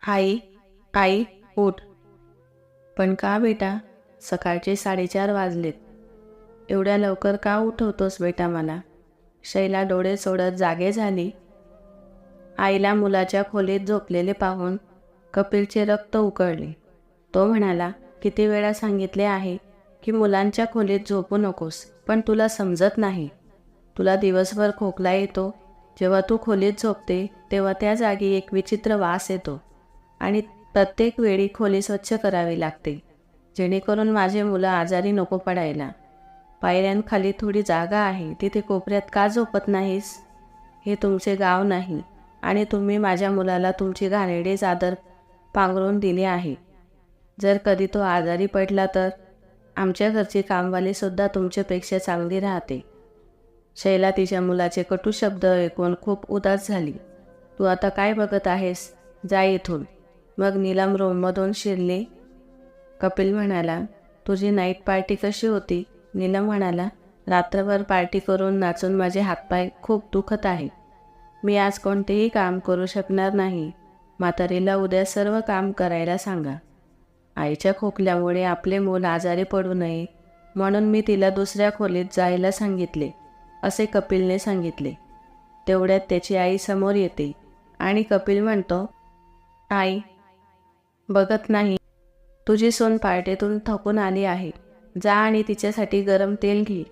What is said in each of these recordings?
आई, आई, उठ. पण का बेटा? सकाळचे 4:30 वाजलेत. एवढ्या लवकर का उठवतोस बेटा मला? शैला डोळे सोडत जागे झाली. आईला मुलाच्या खोलीत झोपलेले पाहून कपिलचे रक्त उकळले. तो म्हणाला, किती वेळा सांगितले आहे की मुलांच्या खोलीत झोपू नकोस, पण तुला समजत नाही. तुला दिवसभर खोकला येतो. जेव्हा तू खोलीत झोपते तेव्हा त्या जागी एक विचित्र वास येतो आणि प्रत्येक वेळी खोली स्वच्छ करावी लागते, जेणेकरून माझे मुलं आजारी नको पडायला. पायऱ्यांखाली थोडी जागा आहे, तिथे कोपऱ्यात का झोपत नाहीस? हे तुमचे गाव नाही आणि तुम्ही माझ्या मुलाला तुमची घाणेरडी चादर पांघरून दिली आहे. जर कधी तो आजारी पडला तर आमच्या घरची कामवालीसुद्धा तुमच्यापेक्षा चांगली राहते. शैला तिच्या मुलाचे कटू शब्द ऐकून खूप उदास झाली. तू आता काय बघत आहेस? जा इथून. मग नीलम रूममधून शिरली. कपिल म्हणाला, तुझी नाईट पार्टी कशी होती? नीलम म्हणाला, रात्रभर पार्टी करून नाचून माझे हातपाय खूप दुखत आहे. मी आज कोणतेही काम करू शकणार नाही. म्हातारीला उद्या सर्व काम करायला सांगा. आईच्या खोकल्यामुळे आपले मूल आजारी पडू नये म्हणून मी तिला दुसऱ्या खोलीत जायला सांगितले, असे कपिलने सांगितले. तेवढ्यात त्याची आई समोर येते आणि कपिल म्हणतो, आई, बघत नाही, तुझी सून पार्टीतून थकून आली आहे. जा आणि तिच्यासाठी गरम तेल घे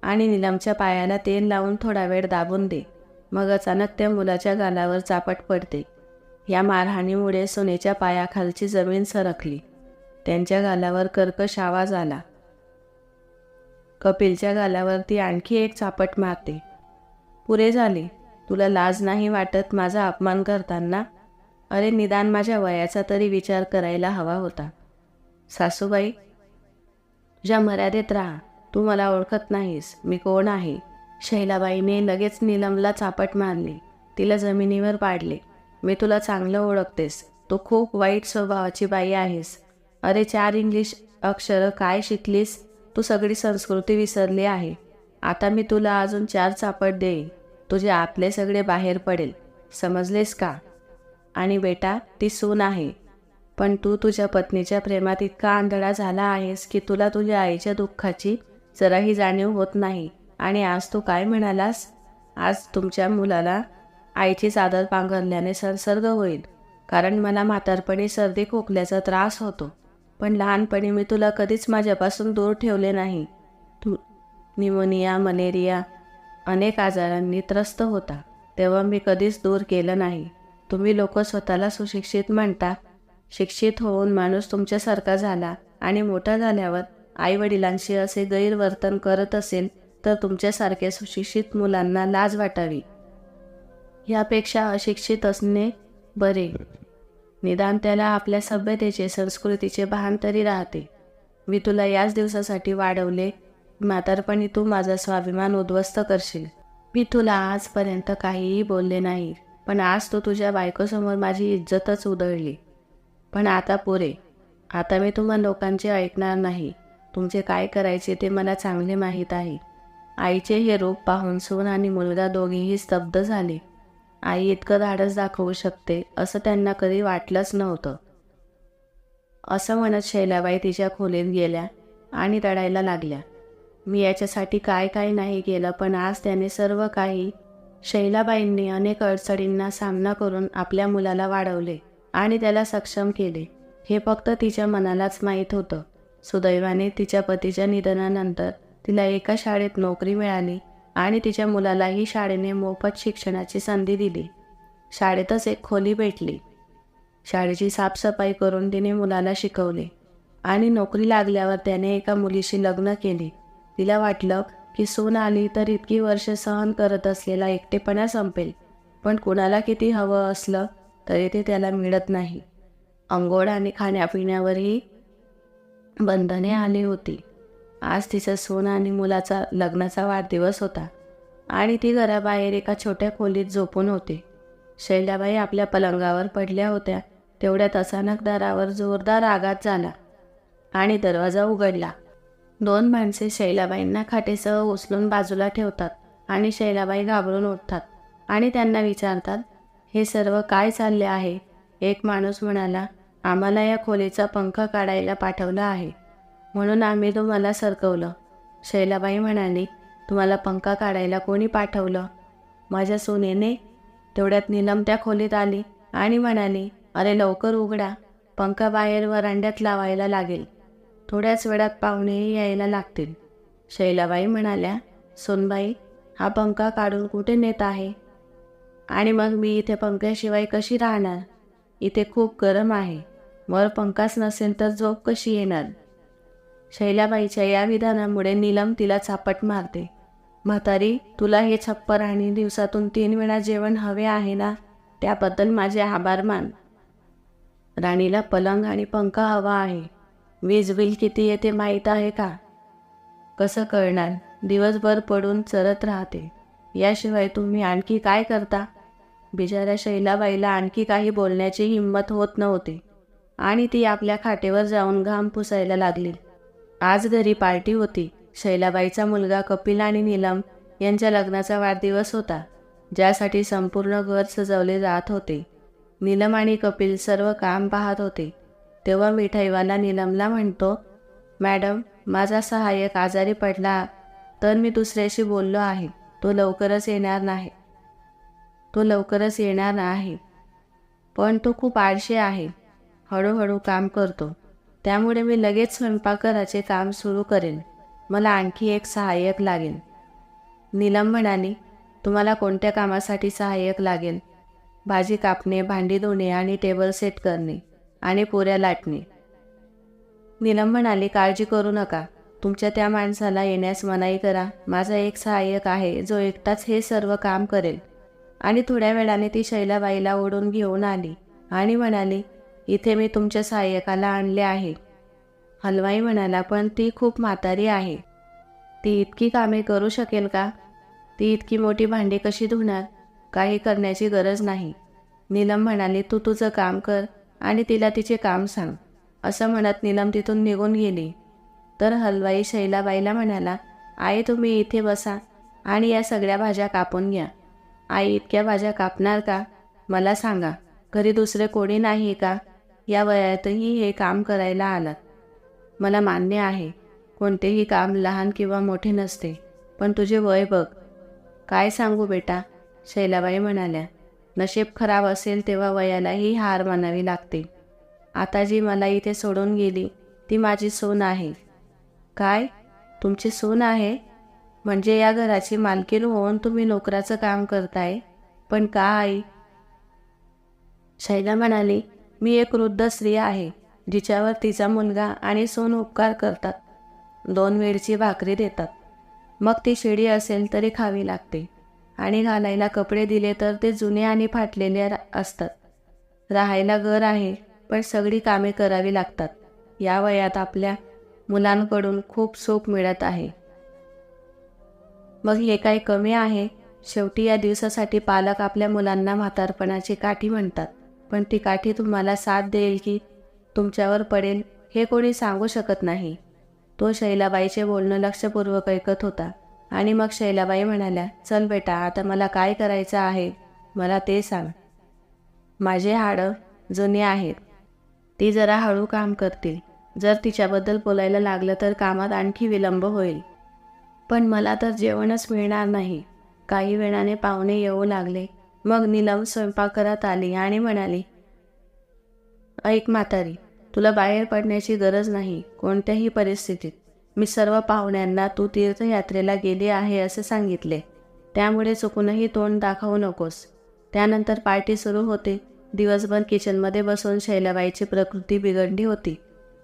आणि नीलमच्या पायाला तेल लावून थोडा वेळ दाबून दे. मग अचानक त्या मुलाच्या गालावर चापट पडते. या मारहाणीमुळे सुनेच्या पायाखालची जमीन सरकली. त्यांच्या गालावर कर्कश आवाज आला. कपिलच्या गालावरती आणखी एक चापट मारते. पुरे झाले. तुला लाज नाही वाटत माझा अपमान करताना? अरे निदान माझ्या वयाचा तरी विचार करायला हवा होता. सासूबाई, तुझ्या मर्यादेत राहा. तू मला ओळखत नाहीस, मी कोण आहे? शैलाबाईने लगेच नीलमला चापट मारली. तिला जमिनीवर पाडले. मी तुला चांगलं ओळखतेस. तू खूप वाईट स्वभावाची बाई आहेस. अरे 4 इंग्लिश अक्षरं काय शिकलीस? तू सगळी संस्कृती विसरली आहे. आता मी तुला अजून 4 चापट देईन. तुझे आतले सगळे बाहेर पडेल. समजलेस का? आणि बेटा, ती सून आहे, पण तू तुझ्या पत्नीच्या प्रेमात इतका आंधळा झाला आहेस की तुला तुझ्या आईच्या दुःखाची जराही जाणीव होत नाही. आणि आज तू काय म्हणालास? आज तुमच्या मुलाला आईची चादर पांघरल्याने संसर्ग होईल, कारण मला म्हातारपणी सर्दी खोकल्याचा त्रास होतो. पण लहानपणी मी तुला कधीच माझ्यापासून दूर ठेवले नाही. तू निमोनिया, मलेरिया अनेक आजारांनी त्रस्त होता, तेव्हा मी कधीच दूर केलं नाही. तुम्ही लोक स्वतःला सुशिक्षित म्हणता. शिक्षित होऊन माणूस तुमच्यासारखा झाला आणि मोठा झाल्यावर आईवडिलांशी असे गैरवर्तन करत असेल तर तुमच्यासारख्या सुशिक्षित मुलांना लाज वाटावी. यापेक्षा अशिक्षित असणे बरे. निदान त्याला आपल्या सभ्यतेचे, संस्कृतीचे भान तरी राहते. मी तुला याच दिवसासाठी वाढवले. म्हातारपणी तू माझा स्वाभिमान उद्ध्वस्त करशील. मी तुला आजपर्यंत काहीही बोलले नाही, पण आज तू तुझ्या बायकोसमोर माझी इज्जतच उधळली. पण आता पुरे. आता मी तुम्हा लोकांचे ऐकणार नाही. तुमचे काय करायचे ते मला चांगले माहीत आहे. आईचे हे रूप पाहून सून आणि मुलगा दोघेही स्तब्ध झाले. आई इतकं धाडस दाखवू शकते असं त्यांना कधी वाटलंच नव्हतं. असं म्हणत शैलाबाई तिच्या खोलीत गेल्या आणि रडायला लागल्या. मी याच्यासाठी काय काय नाही केलं, पण आज त्याने सर्व काही. शैलाबाईंनी अनेक अडचणींना सामना करून आपल्या मुलाला वाढवले आणि त्याला सक्षम केले, हे फक्त तिच्या मनालाच माहीत होतं. सुदैवाने तिच्या पतीच्या निधनानंतर तिला एका शाळेत नोकरी मिळाली आणि तिच्या मुलालाही शाळेने मोफत शिक्षणाची संधी दिली. शाळेतच एक खोली भेटली. शाळेची साफसफाई करून तिने मुलाला शिकवले आणि नोकरी लागल्यावर त्याने एका मुलीशी लग्न केले. तिला वाटलं की सून आली तर इतकी वर्ष सहन करत असलेला एकटेपणा संपेल, पण कुणाला किती हवं असलं तरी ते त्याला मिळत नाही. अंघोळ आणि खाण्यापिण्यावरही बंधने आली होती. आज तिचा सून आणि मुलाचा लग्नाचा वाढदिवस होता आणि ती घराबाहेर एका छोट्या खोलीत झोपून होते. शैलाबाई आपल्या पलंगावर पडल्या होत्या. तेवढ्यात अचानक दारावर जोरदार आघात झाला आणि दरवाजा उघडला. 2 माणसे शैलाबाईंना खाटेसह उचलून बाजूला ठेवतात आणि शैलाबाई घाबरून उठतात आणि त्यांना विचारतात, हे सर्व काय चालले आहे? एक माणूस म्हणाला, आम्हाला या खोलीचा पंखा काढायला पाठवला आहे, म्हणून आम्ही तुम्हाला सरकवलं. शैलाबाई म्हणाली, तुम्हाला पंखा काढायला कोणी पाठवलं? माझ्या सुनेने. तेवढ्यात नीलम त्या खोलीत आली आणि म्हणाली, अरे लवकर उघडा, पंखा बाहेर वरांड्यात लावायला लागेल. थोड्याच वेळात पाहुणेही यायला लागतील. शैलाबाई म्हणाल्या, सोनबाई, हा पंखा काढून कुठे नेत आहे? आणि मग मी इथे पंख्याशिवाय कशी राहणार? इथे खूप गरम आहे. वर पंखाच नसेल तर झोप कशी येणार? शैलाबाईच्या या विधानामुळे नीलम तिला चापट मारते. म्हातारी, तुला हे छप्पर आणि दिवसातून 3 वेळा जेवण हवे आहे ना, त्याबद्दल माझे आभार मान. राणीला पलंग आणि पंखा हवा आहे. वीज बिल किती येते माहीत आहे का? कसं कळणार? दिवसभर पडून चरत राहते. याशिवाय तुम्ही आणखी काय करता? बिचाऱ्या शैलाबाईला आणखी काही बोलण्याची हिंमत होत नव्हती आणि ती आपल्या खाटेवर जाऊन घाम पुसायला लागली. आज घरी पार्टी होती. शैलाबाईचा मुलगा कपिल आणि नीलम यांच्या लग्नाचा वाढदिवस होता, ज्यासाठी संपूर्ण घर सजवले जात होते. नीलम आणि कपिल सर्व काम पाहत होते. तेव्हा मिठाईवाला नीलमला म्हणतो, मॅडम, माझा सहाय्यक आजारी पडला तर मी दुसऱ्याशी बोललो आहे. तो लवकरच येणार नाही. पण तो खूप आळशी आहे. हळूहळू काम करतो. त्यामुळे मी लगेच स्वयंपाकघराचे काम सुरू करेन. मला आणखी एक सहाय्यक लागेल. नीलम म्हणाली, तुम्हाला कोणत्या कामासाठी सहाय्यक लागेल? भाजी कापणे, भांडी धुणे आणि टेबल सेट करणे आणि पुऱ्या लाटणे. नीलम म्हणाली, काळजी करू नका. तुमच्या त्या माणसाला येण्यास मनाई करा. माझा एक सहाय्यक आहे जो एकटाच हे सर्व काम करेल. आणि थोड्या वेळाने ती शैलाबाईला ओढून घेऊन आली आणि म्हणाली, इथे मी तुमच्या सहाय्यकाला आणले आहे. हलवाई म्हणाला, पण ती खूप म्हातारी आहे. ती इतकी कामे करू शकेल का? ती इतकी मोठी भांडी कशी धुणार? काही करण्याची गरज नाही. नीलम म्हणाली, तू तुझं काम कर आणि तिला तिचे काम सांग. असं म्हणत नीलम तिथून निघून गेली. तर हलवाई शैलाबाईला म्हणाला, आई, तुम्ही इथे बसा आणि या सगळ्या भाज्या कापून घ्या. आई, इतक्या भाज्या कापणार का? मला सांगा, घरी दुसरे कोणी नाही का? या वयातही हे काम करायला आलात. मला मान्य आहे, कोणतेही काम लहान किंवा मोठे नसते, पण तुझे वय बघ. काय सांगू बेटा, शैलाबाई म्हणाल्या, नशीब खराब असेल तेव्हा वयालाही हार मानावी लागते. आता जी मला इथे सोडून गेली ती माझी सून आहे. काय? तुमची सून आहे? म्हणजे या घराची मालकीण होऊन तुम्ही नोकराचं काम करताय? पण का आई? शैला म्हणाली, मी एक वृद्ध स्त्री आहे जिच्यावर तिचा मुलगा आणि सून उपकार करतात. 2 वेळची भाकरी देतात. मग ती शिडी असेल तरी खावी लागते आणि घालायला कपडे दिले तर ते जुने आणि फाटलेले असतात. राहायला घर आहे, पण सगळी कामे करावी लागतात. या वयात आपल्या मुलांकडून खूप सुख मिळत आहे. मग हे काही कमी आहे? शेवटी या दिवसासाठी पालक आपल्या मुलांना म्हातारपणाची काठी म्हणतात. पण ती काठी तुम्हाला साथ देईल की तुमच्यावर पडेल हे कोणी सांगू शकत नाही. तो शैलाबाईचे बोलणं लक्षपूर्वक ऐकत होता आणि मग शैलाबाई म्हणाल्या, चल बेटा, आता मला काय करायचं आहे मला ते सांग. माझे हाडं जुने आहेत. ती जरा हळू काम करतील. जर तिच्याबद्दल बोलायला लागलं तर कामात आणखी विलंब होईल. पण मला तर जेवणच मिळणार नाही. काही वेळाने पाहुणे येऊ लागले. मग नीलम स्वयंपाकघरात आली आणि म्हणाली, ऐक म्हातारी, तुला बाहेर पडण्याची गरज नाही कोणत्याही परिस्थितीत. मी सर्व पाहुण्यांना तू तीर्थयात्रेला गेली आहे असे सांगितले. त्यामुळे चुकूनही तोंड दाखवू नकोस. त्यानंतर पार्टी सुरू होते. दिवसभर किचनमध्ये बसून शैलाबाईची प्रकृती बिघडली होती,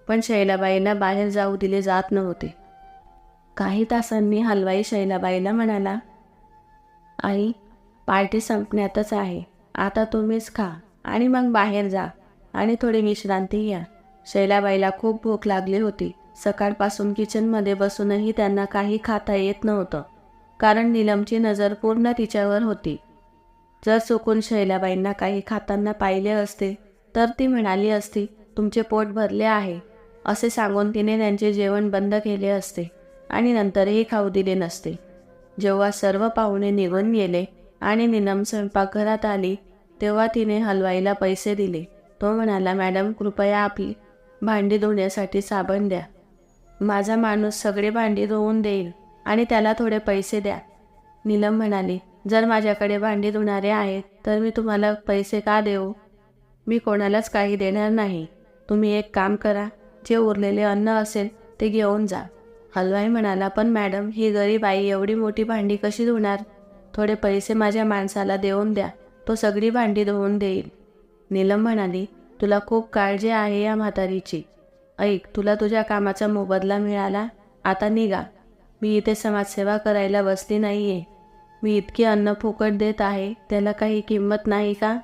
पण शैलाबाईला बाहेर जाऊ दिले जात नव्हते. काही तासांनी हलवाई शैलाबाईला म्हणाला, आई, पार्टी संपण्यातच आहे. आता तुम्हीच खा आणि मग बाहेर जा आणि थोडी विश्रांती घ्या. शैलाबाईला खूप भूक लागली होती. सकाळपासून किचनमध्ये बसूनही त्यांना काही खाता येत नव्हतं, कारण नीलमची नजर पूर्ण तिच्यावर होती. जर चुकून शैलाबाईंना काही खाताना पाहिले असते तर ती म्हणाली असती, तुमचे पोट भरले आहे असे सांगून तिने त्यांचे जेवण बंद केले असते आणि नंतरही खाऊ दिले नसते. जेव्हा सर्व पाहुणे निघून गेले आणि नीलम स्वयंपाकघरात आली तेव्हा तिने हलवाईला पैसे दिले तो म्हणाला, मॅडम कृपया आपली भांडी धुण्यासाठी साबण द्या. माझा माणूस सगळे भांडी धुवून देईल आणि त्याला थोडे पैसे द्या. नीलम म्हणाली, जर माझ्याकडे भांडी धुणारे आहेत तर मी तुम्हाला पैसे का देऊ? मी कोणालाच काही देणार नाही. तुम्ही एक काम करा, जे उरलेले अन्न असेल ते घेऊन जा. हलवाई म्हणाला, पण मॅडम ही गरीब आई एवढी मोठी भांडी कशी धुणार? थोडे पैसे माझ्या माणसाला देऊन द्या, तो सगळी भांडी धुवून देईल. नीलम म्हणाली, तुला खूप काळजी आहे या म्हातारीची. ऐक, तुला तुझ्या कामाचा मोबदला मिळाला, आता निघा. मी इथे समाजसेवा करायला बसली नाही आहे. मी इतके अन्न फुकट देत आहे, त्याला काही किंमत नाही का?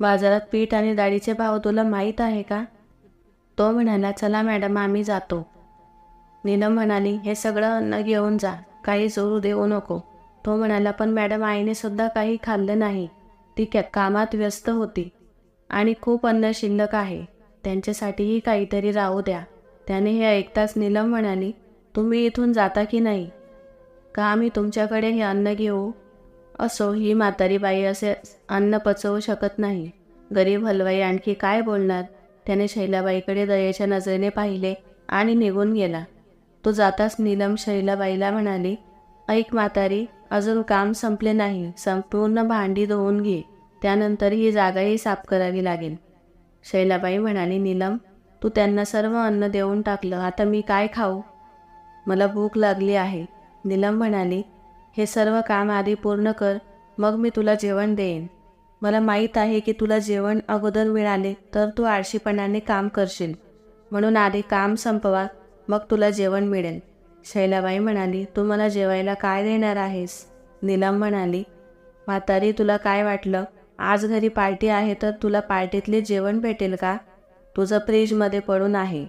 बाजारात पीठ आणि डाळीचे भाव तुला माहीत आहे का? तो म्हणाला, चला मॅडम आम्ही जातो. नीलम म्हणाली, हे सगळं अन्न घेऊन जा, काही जोरू देऊ नको. तो म्हणाला, पण मॅडम आईने सुद्धा काही खाल्लं नाही. ती कामात व्यस्त होती आणि खूप अन्न शिल्लक आहे, त्यांच्यासाठीही काहीतरी राहू द्या. त्याने हे ऐकताच नीलम म्हणाली, तुम्ही इथून जाता की नाही? का आम्ही तुमच्याकडे हे अन्न घेऊ? असो, ही म्हातारी बाई असे अन्न पचवू शकत नाही. गरीब हलवाई आणखी काय बोलणार? त्याने शैलाबाईकडे दयेच्या नजरेने पाहिले आणि निघून गेला. तो जाताच नीलम शैलाबाईला म्हणाली, ऐक म्हातारी, अजून काम संपले नाही. संपूर्ण भांडी धुवून घे, त्यानंतर ही जागाही साफ करावी लागेल. शैलाबाई म्हणाली, नीलम, तू त्यांना सर्व अन्न देऊन टाकलं, आता मी काय खाऊ? मला भूक लागली आहे. नीलम म्हणाली, हे सर्व काम आधी पूर्ण कर, मग मी तुला जेवण देईन. मला माहीत आहे की तुला जेवण अगोदर मिळाले तर तू आळशीपणाने काम करशील, म्हणून आधी काम संपवा, मग तुला जेवण मिळेल. शैलाबाई म्हणाली, तू मला जेवायला काय देणार आहेस? नीलम म्हणाली, म्हातारी, तुला काय वाटलं? आज घरी पार्टी आहे तर तुला पार्टीतले जेवण भेटेल का? तुझं फ्रीजमध्ये पडून आहे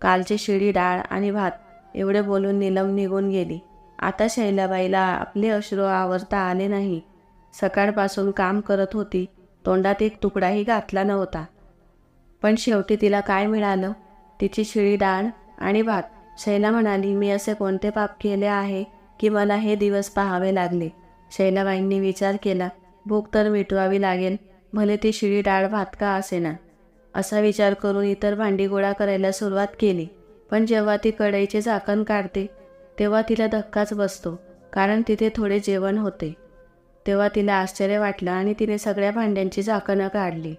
कालची शिळी डाळ आणि भात. एवढे बोलून नीलम निघून गेली. आता शैलाबाईला आपले अश्रू आवरता आले नाही. सकाळपासून काम करत होती, तोंडात एक तुकडाही घातला नव्हता. पण शेवटी तिला काय मिळालं? तिची शिळी डाळ आणि भात. शैला म्हणाली, मी असे कोणते पाप केले आहे की मला हे दिवस पाहावे लागले? शैलाबाईंनी विचार केला, भूक तर मिटवावी लागेल, भले ती शिळी डाळ भात का असेना. असा विचार करून इतर भांडी गोळा करायला सुरुवात केली. पण जेव्हा ती कढईचे झाकण काढते तेव्हा तिला धक्काच बसतो, कारण तिथे थोडे जेवण होते. तेव्हा तिला आश्चर्य वाटलं आणि तिने सगळ्या भांड्यांची झाकणं काढली.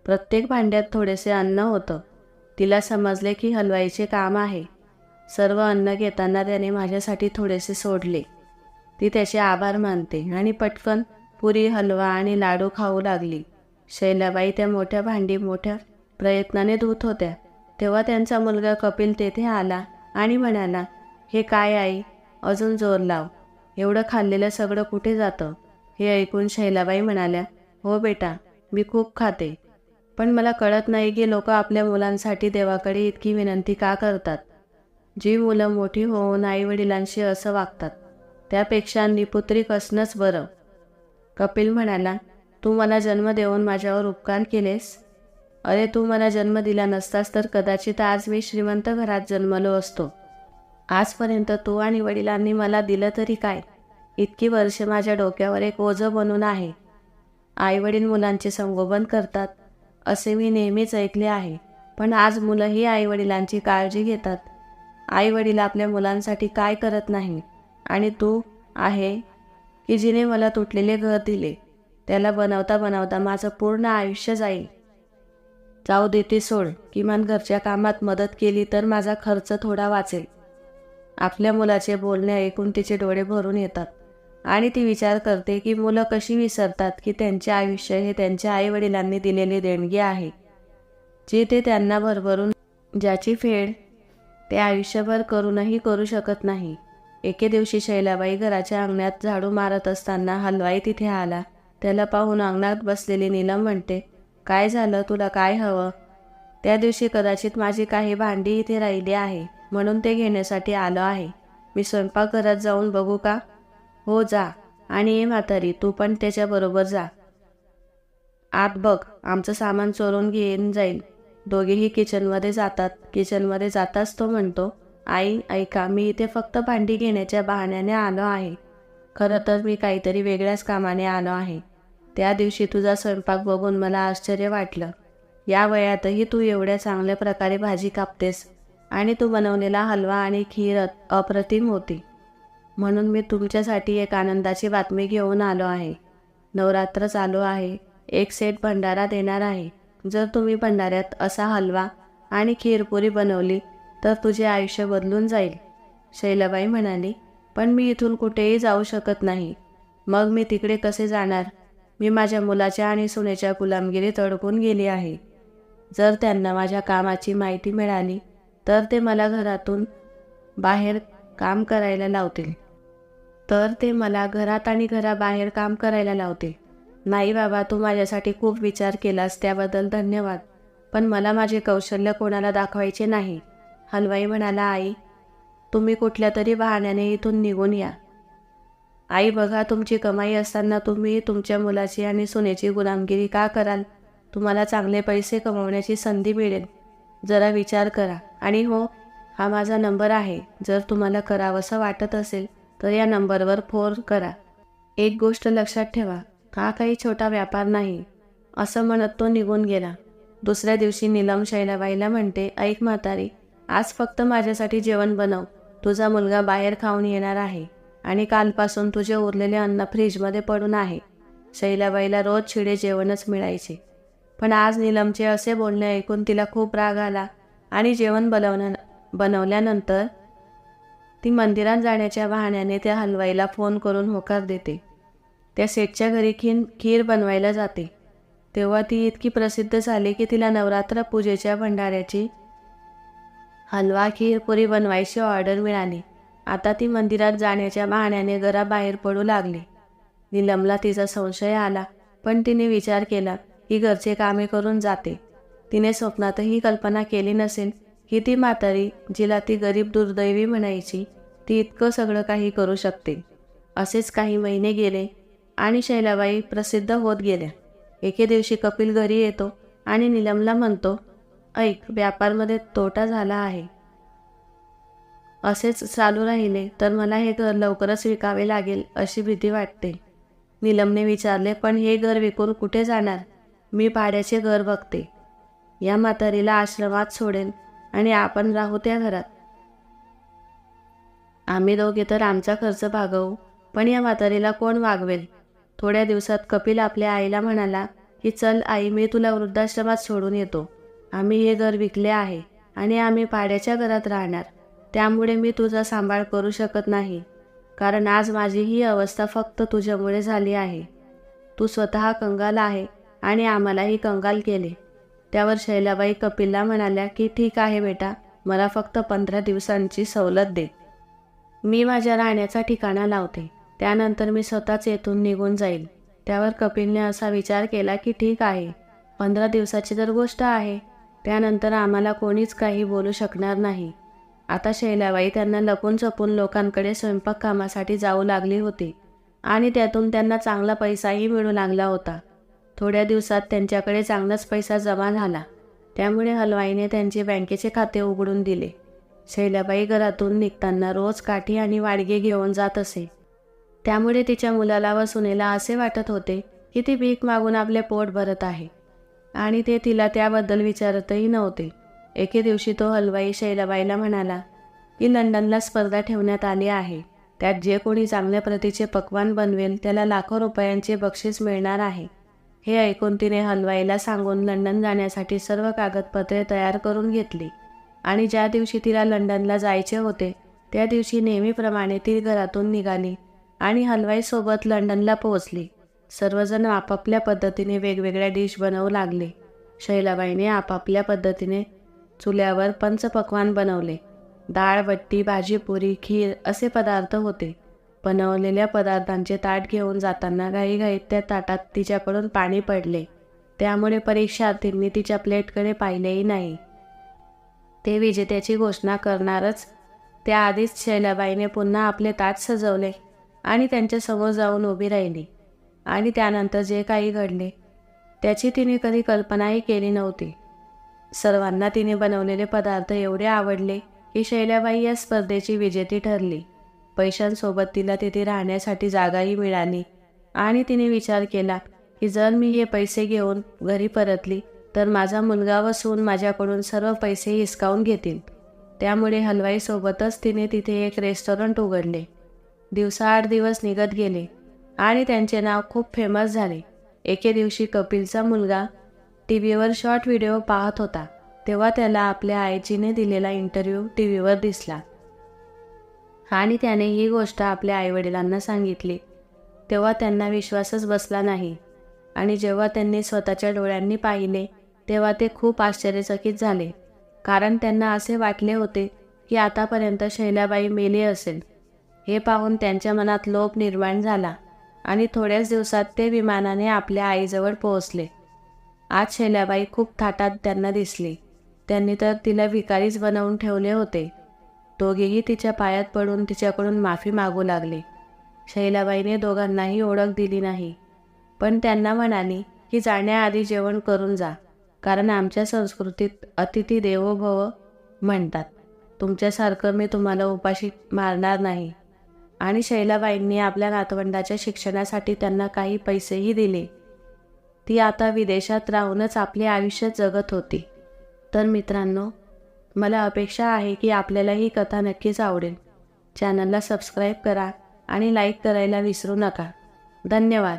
प्रत्येक भांड्यात थोडेसे अन्न होतं. तिला समजले की हलवाईचे काम आहे. सर्व अन्न घेताना त्याने माझ्यासाठी थोडेसे सोडले. ती त्याचे आभार मानते आणि पटकन पुरी, हलवा आणि लाडू खाऊ लागली. शैलाबाई त्या मोठ्या भांडी मोठ्या प्रयत्नाने धुत होत्या. तेव्हा त्यांचा मुलगा कपिल तेथे आला आणि म्हणाला, हे काय आई, अजून जोर लाव, एवढं खाल्लेलं सगळं कुठे जातं? हे ऐकून शैलाबाई म्हणाल्या, हो बेटा, मी खूप खाते, पण मला कळत नाही की लोक आपल्या मुलांसाठी देवाकडे इतकी विनंती का करतात. जी मुलं मोठी होऊन आईवडिलांशी असं वागतात त्यापेक्षा निपुत्रिक असणंच बरं. कपिल म्हणाला, तू मला जन्म देऊन माझ्यावर उपकार केलेस. अरे, तू मला जन्म दिला नसतास तर कदाचित आज मी श्रीमंत घरात जन्मलो असतो. आजपर्यंत तू आणि वडिलांनी मला दिलं तरी काय? इतकी वर्षे माझ्या डोक्यावर एक ओझं बनून आहे. आईवडील मुलांचे संगोपन करतात असे मी नेहमीच ऐकले आहे, पण आज मुलंही आईवडिलांची काळजी घेतात. आईवडील आपल्या मुलांसाठी काय करत नाही. आणि तू आहे की जिने मला तुटलेले घर दिले, त्याला बनवता बनवता माझं पूर्ण आयुष्य जाईल. जाऊ दे ते सोड, किमान घरच्या कामात मदत केली तर माझा खर्च थोडा वाचेल. आपल्या मुलाचे बोलणे ऐकून तिचे डोळे भरून येतात आणि ती विचार करते की मुलं कशी विसरतात की त्यांचे आयुष्य हे त्यांच्या आईवडिलांनी दिलेली देणगी आहे, जे ते त्यांना भरभरून, ज्याची फेड ते आयुष्यभर करूनही करू शकत नाही. एके दिवशी शैलाबाई घराच्या अंगणात झाडू मारत असताना हलवाई तिथे आला. त्याला पाहून अंगणात बसलेली नीलम म्हणते, काय झालं, तुला काय हवं? त्या दिवशी कदाचित माझी काही भांडी इथे राहिली आहे, म्हणून ते घेण्यासाठी आलो आहे. मी स्वयंपाकघरात जाऊन बघू का? हो जा, आणि ये म्हातारी, तू पण त्याच्याबरोबर जा. आत बघ, आमचं सामान चोरून घेऊन जाईल. दोघेही किचनमध्ये जातात. किचनमध्ये जाताच तो म्हणतो, आई ऐका, मी इथे फक्त भांडी घेण्याच्या बहाण्याने आलो आहे. खरं तर मी काहीतरी वेगळ्याच कामाने आलो आहे. त्या दिवशी तुझा स्वयंपाक बघून मला आश्चर्य वाटलं. या वयातही तू एवढ्या चांगल्या प्रकारे भाजी कापतेस आणि तू बनवलेला हलवा आणि खीर अप्रतिम होती. म्हणून मी तुमच्यासाठी एक आनंदाची बातमी घेऊन आलो आहे. नवरात्र चालू आहे. एक सेट भंडारा देणार आहे. जर तुम्ही भंडाऱ्यात असा हलवा आणि खीरपुरी बनवली तर तुझे आयुष्य बदलून जाईल. शैलाबाई म्हणाली, पण मी इथून कुठेही जाऊ शकत नाही. मग मी तिकडे कसे जाणार? मी माझ्या मुलाच्या आणि सुनेच्या गुलामगिरीत अडकून गेली आहे. जर त्यांना माझ्या कामाची माहिती मिळाली तर ते मला घरातून बाहेर काम करायला लावतील. नाही बाबा, तू माझ्यासाठी खूप विचार केलास त्याबद्दल धन्यवाद, पण मला माझे कौशल्य कोणाला दाखवायचे नाही. हलवाई म्हणाला, आई, तुम्ही कुठल्या तरी बहाण्याने इथून निघून या. आई बघा, तुमची कमाई असताना तुम्ही तुमच्या मुलाची आणि सुनेची गुलामगिरी का कराल? तुम्हाला चांगले पैसे कमवण्याची संधी मिळेल. जरा विचार करा. आणि हो, हा माझा नंबर आहे. जर तुम्हाला करावंसं वाटत असेल तर या नंबरवर फोन करा. एक गोष्ट लक्षात ठेवा, हा काही छोटा व्यापार नाही. असं म्हणत तो निघून गेला. दुसऱ्या दिवशी नीलम शैलाबाईला म्हणते, ऐक म्हातारी, आज फक्त माझ्यासाठी जेवण बनव. तुझा मुलगा बाहेर खाऊन येणार आहे आणि कालपासून तुझे उरलेले अन्न फ्रीजमध्ये पडून आहे. शैलाबाईला रोज शिळे जेवणच मिळायचे. पण आज नीलमचे असे बोलणे ऐकून तिला खूप राग आला आणि जेवण बनवल्यानंतर ती मंदिरात जाण्याच्या बहाण्याने त्या हलवाईला फोन करून होकार देते. त्या सेठच्या घरी खीर बनवायला जाते. तेव्हा ती इतकी प्रसिद्ध झाली की तिला नवरात्र पूजेच्या भंडाऱ्याची हलवा खीरपुरी बनवायची ऑर्डर मिळाली. आता ती मंदिरात जाण्याच्या बहाण्याने घराबाहेर पडू लागली. नीलमला तिचा संशय आला, पण तिने विचार केला की घरचे कामे करून जाते. तिने स्वप्नातही कल्पना केली नसेल की ती म्हातारी, जिला ती गरीब दुर्दैवी म्हणायची, ती इतकं सगळं काही करू शकते. असेच काही महिने गेले आणि शैलाबाई प्रसिद्ध होत गेल्या. एके दिवशी कपिल घरी येतो आणि नीलमला म्हणतो, ऐक, व्यापारमध्ये तोटा झाला आहे. असेच चालू राहिले तर मला हे घर लवकरच विकावे लागेल अशी भीती वाटते. नीलमने विचारले, पण हे घर विकून कुठे जाणार? मी भाड्याचे घर बघते. या म्हातारीला आश्रमात सोडेन आणि आपण राहू त्या घरात. आम्ही दोघे तर आमचा खर्च भागवू, पण या म्हातारीला कोण वागवेल? थोड्या दिवसात कपिल आपल्या आईला म्हणाला की चल आई, मी तुला वृद्धाश्रमात सोडून येतो. आम्ही हे घर विकले आहे आणि आम्ही भाड्याच्या घरात राहणार. त्यामुळे मी तुझा सांभाळ करू शकत नाही, कारण आज माझी ही अवस्था फक्त तुझ्यामुळे झाली आहे. तू स्वतः कंगाल आहे आणि आम्हालाही कंगाल केले. त्यावर शैलाबाई कपिलला म्हणाल्या की ठीक आहे बेटा, मला फक्त 15 दिवसांची सवलत दे. मी माझ्या राहण्याचा ठिकाणा लावते. त्यानंतर मी स्वतःच येथून निघून जाईल. त्यावर कपिलने असा विचार केला की ठीक आहे, 15 दिवसाची तर गोष्ट आहे. त्यानंतर आम्हाला कोणीच काही बोलू शकणार नाही. आता शैलाबाई त्यांना लपून छपून लोकांकडे स्वयंपाक कामासाठी जाऊ लागली होती आणि त्यातून त्यांना चांगला पैसाही मिळू लागला होता. थोड्या दिवसात त्यांच्याकडे चांगलाच पैसा जमा झाला. त्यामुळे हलवाईने त्यांचे बँकेचे खाते उघडून दिले. शैलाबाई घरातून निघताना रोज काठी आणि वाडगे घेऊन जात असे. त्यामुळे तिच्या मुलाला व सुनेला असे वाटत होते की ती भीक मागून आपले पोट भरत आहे आणि ते तिला त्याबद्दल विचारतही नव्हते. एके दिवशी तो हलवाई शैलाबाईला म्हणाला की लंडनला स्पर्धा ठेवण्यात आली आहे. त्यात जे कोणी चांगल्या प्रतीचे पक्वान बनवेल त्याला लाखो रुपयांचे बक्षीस मिळणार आहे. हे ऐकून तिने हलवाईला सांगून लंडन जाण्यासाठी सर्व कागदपत्रे तयार करून घेतली आणि ज्या दिवशी तिला लंडनला जायचे होते त्या दिवशी नेहमीप्रमाणे ती घरातून निघाली आणि हलवाईसोबत लंडनला पोहोचली. सर्वजण आपापल्या पद्धतीने वेगवेगळ्या डिश बनवू लागले. शैलाबाईने आपापल्या पद्धतीने चुल्यावर पंचपक्वान बनवले. डाळ, बट्टी, भाजी, पुरी, खीर असे पदार्थ होते. बनवलेल्या पदार्थांचे ताट घेऊन जाताना घाईघाईत त्या ताटात तिच्याकडून पाणी पडले. त्यामुळे परीक्षार्थींनी तिच्या प्लेटकडे पाहिलेही नाही. ते विजेत्याची घोषणा करणारच त्याआधीच शैलाबाईने पुन्हा आपले ताट सजवले आणि त्यांच्यासमोर जाऊन उभी राहिली. आणि त्यानंतर जे काही घडले त्याची तिने कधी कल्पनाही केली नव्हती. सर्वांना तिने बनवलेले पदार्थ एवढे आवडले की शैलाबाई या स्पर्धेची विजेती ठरली. पैशांसोबत तिला तिथे राहण्यासाठी जागाही मिळाली आणि तिने विचार केला की जर मी हे पैसे घेऊन घरी परतली तर माझा मुलगा व सून माझ्याकडून सर्व पैसे हिसकावून घेतील. त्यामुळे हलवाईसोबतच तिने तिथे एक रेस्टॉरंट उघडले. दिवसाआड दिवस निघत गेले आणि त्यांचे नाव खूप फेमस झाले. एके दिवशी कपिलचा मुलगा टी व्हीवर शॉर्ट व्हिडिओ पाहत होता, तेव्हा त्याला आपल्या आईजीने दिलेला इंटरव्ह्यू टी व्हीवर दिसला आणि त्याने ही गोष्ट आपल्या आईवडिलांना सांगितली. तेव्हा त्यांना विश्वासच बसला नाही आणि जेव्हा त्यांनी स्वतःच्या डोळ्यांनी पाहिले तेव्हा ते खूप आश्चर्यचकित झाले, कारण त्यांना असे वाटले होते की आतापर्यंत शैलाबाई मेली असेल. हे पाहून त्यांच्या मनात लोभ निर्माण झाला आणि थोड्याच दिवसात ते विमानाने आपल्या आईजवळ पोहोचले. आज शैलाबाई खूप थाटात त्यांना दिसली. त्यांनी तर तिला भिकारीच बनवून ठेवले होते. दोघेही तिच्या पायात पडून तिच्याकडून माफी मागू लागले. शैलाबाईने दोघांनाही ओळख दिली नाही, पण त्यांना म्हणाली की जाण्याआधी जेवण करून जा, कारण आमच्या संस्कृतीत अतिथी देवो भव म्हणतात. तुमच्यासारखं मी तुम्हाला उपाशी मारणार नाही. आणि शैलाबाईंनी आपल्या नातवंडाच्या शिक्षणासाठी त्यांना काही पैसेही दिले. ती आता विदेशात राहूनच आपले आयुष्य जगत होती. तर मित्रांनो, मला अपेक्षा आहे की आपल्याला ही कथा नक्कीच आवडेल. चॅनलला सबस्क्राईब करा आणि लाईक करायला विसरू नका. धन्यवाद.